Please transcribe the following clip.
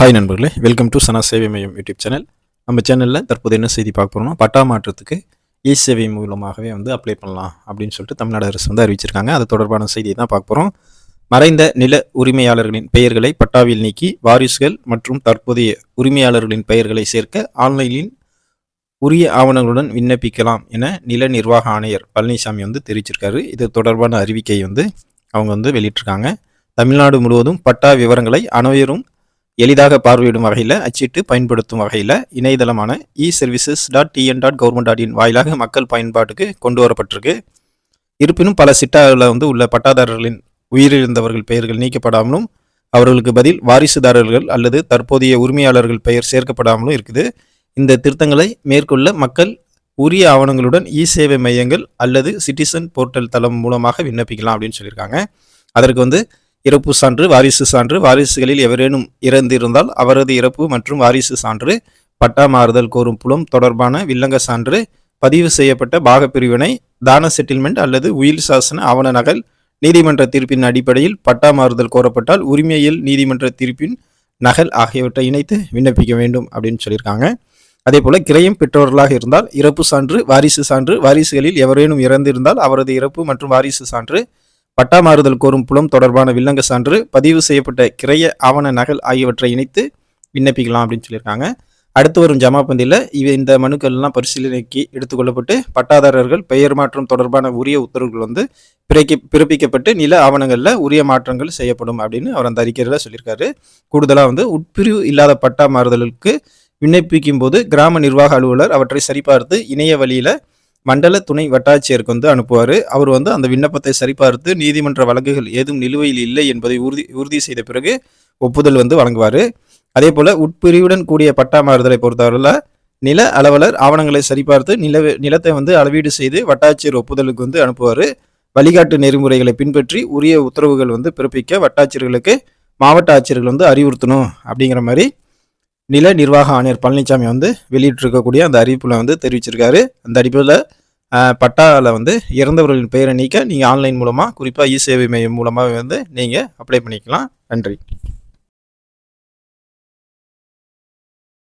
Hi நண்பர்களே, welcome to சனா சேவை மையம் யூடியூப் சேனல். நம்ம சேனலில் தற்போது என்ன செய்தி பார்க்க போகிறோம்னா, பட்டா மாற்றத்துக்கு இ சேவை மூலமாகவே அப்ளை பண்ணலாம் அப்படின்னு சொல்லிட்டு தமிழ்நாடு அரசு அறிவிச்சிருக்காங்க. அது தொடர்பான செய்தியை தான் பார்க்க போகிறோம். மறைந்த நில உரிமையாளர்களின் பெயர்களை பட்டாவில் நீக்கி வாரிசுகள் மற்றும் தற்போதைய உரிமையாளர்களின் பெயர்களை சேர்க்க ஆன்லைனில் உரிய ஆவணங்களுடன் விண்ணப்பிக்கலாம் என நில நிர்வாக ஆணையர் பழனிசாமி தெரிவிச்சிருக்காரு. இது தொடர்பான அறிவிக்கை அவங்க வெளியிட்டிருக்காங்க. தமிழ்நாடு முழுவதும் பட்டா விவரங்களை அனைவரும் எளிதாக பார்வையிடும் வகையில் அச்சிட்டு பயன்படுத்தும் வகையில் இணையதளமான e-services.tn.government.in வாயிலாக மக்கள் பயன்பாட்டுக்கு கொண்டு வரப்பட்டிருக்கு. இருப்பினும் பல சிட்டாவில் உள்ள பட்டாதாரர்களின் உயிரிழந்தவர்கள் பெயர்கள் நீக்கப்படாமலும் அவர்களுக்கு பதில் வாரிசுதாரர்கள் அல்லது தற்போதைய உரிமையாளர்கள் பெயர் சேர்க்கப்படாமலும் இருக்குது. இந்த திருத்தங்களை மேற்கொள்ள மக்கள் உரிய ஆவணங்களுடன் இ சேவை மையங்கள் அல்லது சிட்டிசன் போர்ட்டல் தளம் மூலமாக விண்ணப்பிக்கலாம் அப்படின்னு சொல்லியிருக்காங்க. அதற்கு இறப்பு சான்று, வாரிசு சான்று, வாரிசுகளில் எவரேனும் இறந்திருந்தால் அவரது இறப்பு மற்றும் வாரிசு சான்று, பட்டா மாறுதல் கோரும் புலம் தொடர்பான வில்லங்க சான்று, பதிவு செய்யப்பட்ட பாகப்பிரிவினை, தான செட்டில்மெண்ட் அல்லது உயில் சாசன ஆவண நகல், நீதிமன்ற தீர்ப்பின் அடிப்படையில் பட்டா மாறுதல் கோரப்பட்டால் உரிமையியல் நீதிமன்ற தீர்ப்பின் நகல் ஆகியவற்றை இணைத்து விண்ணப்பிக்க வேண்டும் அப்படின்னு சொல்லியிருக்காங்க. அதே போல கிரயம் பெற்றோர்களாக இருந்தால் இறப்பு சான்று, வாரிசு சான்று, வாரிசுகளில் எவரேனும் இறந்திருந்தால் அவரது இறப்பு மற்றும் வாரிசு சான்று, பட்டா மாறுதல் கோரும் புலம் தொடர்பான வில்லங்க சான்று, பதிவு செய்யப்பட்ட கிரைய ஆவண நகல் ஆகியவற்றை இணைத்து விண்ணப்பிக்கலாம் அப்படின்னு சொல்லியிருக்காங்க. அடுத்து வரும் ஜமாபந்தியில் இந்த மனுக்கள்லாம் பரிசீலனைக்கு எடுத்துக்கொள்ளப்பட்டு பட்டாதாரர்கள் பெயர் மாற்றம் தொடர்பான உரிய உத்தரவுகள் பிறப்பிக்கப்பட்டு நில ஆவணங்களில் உரிய மாற்றங்கள் செய்யப்படும் அப்படின்னு அவர் அந்த அறிக்கையில் சொல்லியிருக்காரு. கூடுதலாக உட்பிரிவு இல்லாத பட்டா மாறுதலுக்கு விண்ணப்பிக்கும் போது கிராம நிர்வாக அலுவலர் அவற்றை சரிபார்த்து இணைய வழியில் மண்டல துணை வட்டாட்சியருக்கு அனுப்புவார். அவர் அந்த விண்ணப்பத்தை சரிபார்த்து நீதிமன்ற வழக்குகள் ஏதும் நிலுவையில் இல்லை என்பதை உறுதி செய்த பிறகு ஒப்புதல் வழங்குவார். அதே போல் உட்பிரிவுடன் கூடிய பட்டா மாறுதலை பொறுத்தவரையில் நில அலுவலர் ஆவணங்களை சரிபார்த்து நிலத்தை அளவீடு செய்து வட்டாட்சியர் ஒப்புதலுக்கு அனுப்புவார். வழிகாட்டு நெறிமுறைகளை பின்பற்றி உரிய உத்தரவுகள் பிறப்பிக்க வட்டாட்சியர்களுக்கு மாவட்ட ஆட்சியர்கள் அறிவுறுத்தணும் அப்படிங்கிற மாதிரி நில நிர்வாக ஆணையர் பழனிசாமி வெளியிட்டிருக்கக்கூடிய அந்த அறிவிப்பில் தெரிவிச்சிருக்காரு. அந்த அடிப்படையில் பட்டாவில் இறந்தவர்களின் பெயரை நீக்க நீங்கள் ஆன்லைன் மூலமாக குறிப்பாக இ சேவை மையம் மூலமாக நீங்கள் அப்ளை பண்ணிக்கலாம். நன்றி.